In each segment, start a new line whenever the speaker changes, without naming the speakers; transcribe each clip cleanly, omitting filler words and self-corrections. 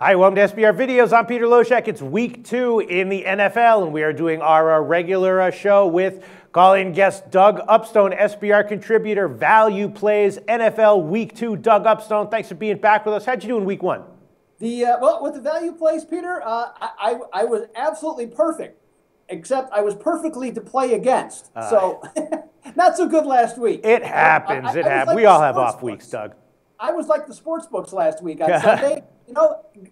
Hi, welcome to SBR Videos. I'm Peter Loshak. It's week 2 in the NFL, and we are doing our regular show with call-in guest Doug Upstone, SBR contributor, Value Plays, NFL Week 2. Doug Upstone, thanks for being back with us. How'd you do in week 1?
Well, with the Value Plays, Peter, I was absolutely perfect, except I was perfectly to play against. So not so good last week.
It happens. We all have off weeks, Doug.
I was like the sports books last week on Sunday.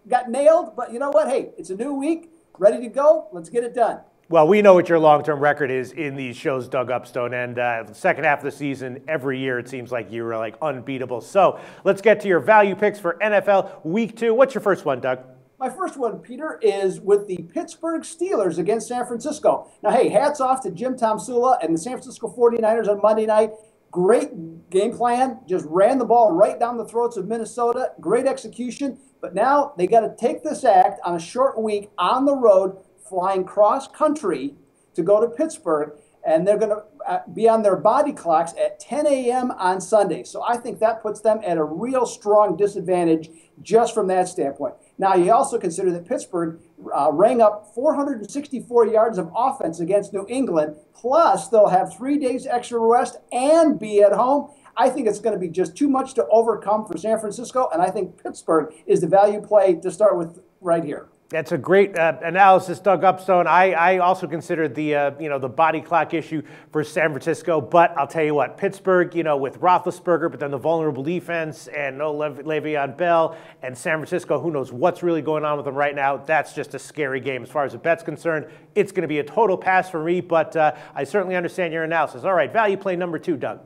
Got nailed, but you know what? Hey, it's a new week, ready to go. Let's get it done.
Well, we know what your long-term record is in these shows, Doug Upstone, and the second half of the season, every year it seems like you were like unbeatable. So let's get to your value picks for NFL Week 2. What's your first one, Doug?
My first one, Peter, is with the Pittsburgh Steelers against San Francisco. Now, hey, hats off to Jim Tomsula and the San Francisco 49ers on Monday night. Great game plan, just ran the ball right down the throats of Minnesota. Great execution, but now they got to take this act on a short week on the road, flying cross country to go to Pittsburgh, and they're going to be on their body clocks at 10 a.m. on Sunday. So I think that puts them at a real strong disadvantage just from that standpoint. Now, you also consider that Pittsburgh rang up 464 yards of offense against New England, plus they'll have 3 days extra rest and be at home. I think it's going to be just too much to overcome for San Francisco, and I think Pittsburgh is the value play to start with right here.
That's a great analysis, Doug Upstone. I also considered the the body clock issue for San Francisco, but I'll tell you what, Pittsburgh, with Roethlisberger, but then the vulnerable defense and no Le'Veon Bell, and San Francisco, who knows what's really going on with them right now. That's just a scary game as far as the bet's concerned. It's going to be a total pass for me, but I certainly understand your analysis. All right, value play number 2, Doug.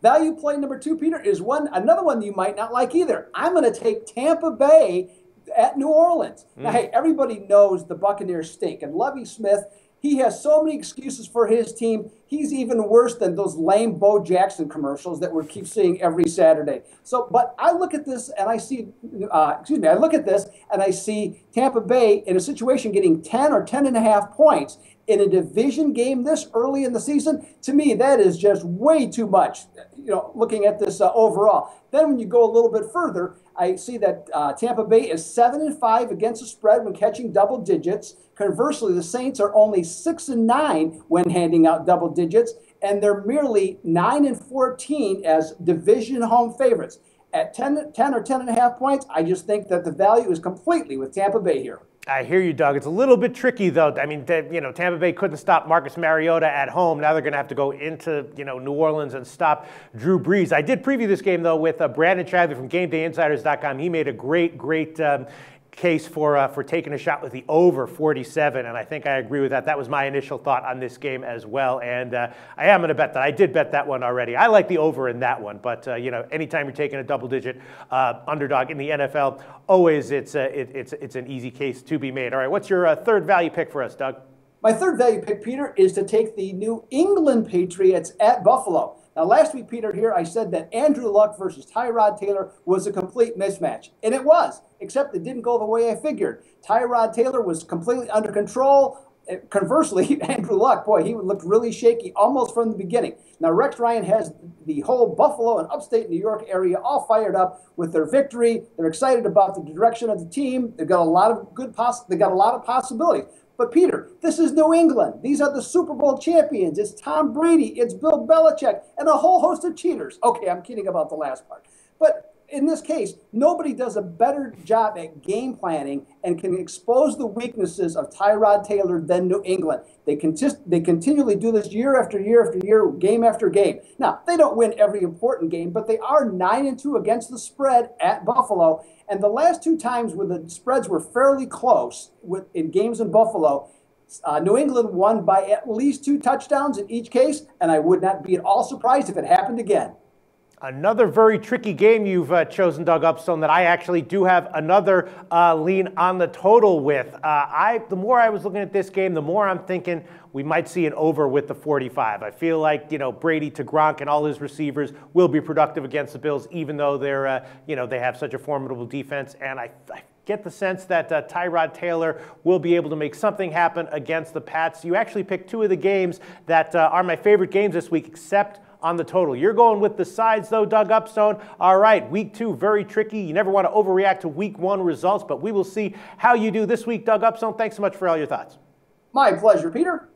Value play number 2, Peter, is another one you might not like either. I'm going to take Tampa Bay at New Orleans. Now, hey, everybody knows the Buccaneers stink, and Lovie Smith, he has so many excuses for his team. He's even worse than those lame Bo Jackson commercials that we keep seeing every Saturday. So, but I look at this and I see, I look at this and I see Tampa Bay in a situation getting 10 or 10.5 points in a division game this early in the season. To me, that is just way too much, looking at this overall. Then when you go a little bit further, I see that Tampa Bay is 7-5 against the spread when catching double digits. Conversely, the Saints are only 6-9 when handing out double digits, and they're merely 9-14 as division home favorites. At 10 or 10.5 points, I just think that the value is completely with Tampa Bay here.
I hear you, Doug. It's a little bit tricky, though. I mean, Tampa Bay couldn't stop Marcus Mariota at home. Now they're going to have to go into, New Orleans and stop Drew Brees. I did preview this game, though, with Brandon Chadley from GameDayInsiders.com. He made a great case for taking a shot with the over 47, and I think I agree with that. That was my initial thought on this game as well, and I am going to bet that. I did bet that one already. I like the over in that one, but anytime you're taking a double-digit underdog in the NFL, always it's an easy case to be made. All right, what's your third value pick for us, Doug?
My third value pick, Peter, is to take the New England Patriots at Buffalo. Now, last week, Peter, here I said that Andrew Luck versus Tyrod Taylor was a complete mismatch. And it was, except it didn't go the way I figured. Tyrod Taylor was completely under control. Conversely, Andrew Luck, boy, he looked really shaky almost from the beginning. Now, Rex Ryan has the whole Buffalo and upstate New York area all fired up with their victory. They're excited about the direction of the team. They've got a lot of possibilities. But Peter, this is New England. These are the Super Bowl champions. It's Tom Brady. It's Bill Belichick and a whole host of cheaters. Okay, I'm kidding about the last part. But in this case, nobody does a better job at game planning and can expose the weaknesses of Tyrod Taylor than New England. They continually do this year after year after year, game after game. Now, they don't win every important game, but they are 9-2 against the spread at Buffalo. And the last 2 times where the spreads were fairly close in games in Buffalo, New England won by at least 2 touchdowns in each case, and I would not be at all surprised if it happened again.
Another very tricky game you've chosen, Doug Upstone, that I actually do have another lean on the total with. The more I was looking at this game, the more I'm thinking we might see an over with the 45. I feel like, Brady to Gronk and all his receivers will be productive against the Bills, even though they're, they have such a formidable defense. And I get the sense that Tyrod Taylor will be able to make something happen against the Pats. You actually picked 2 of the games that are my favorite games this week, except on the total. You're going with the sides, though, Doug Upstone. All right, week 2, very tricky. You never want to overreact to week 1 results, but we will see how you do this week. Doug Upstone, thanks so much for all your thoughts.
My pleasure, Peter.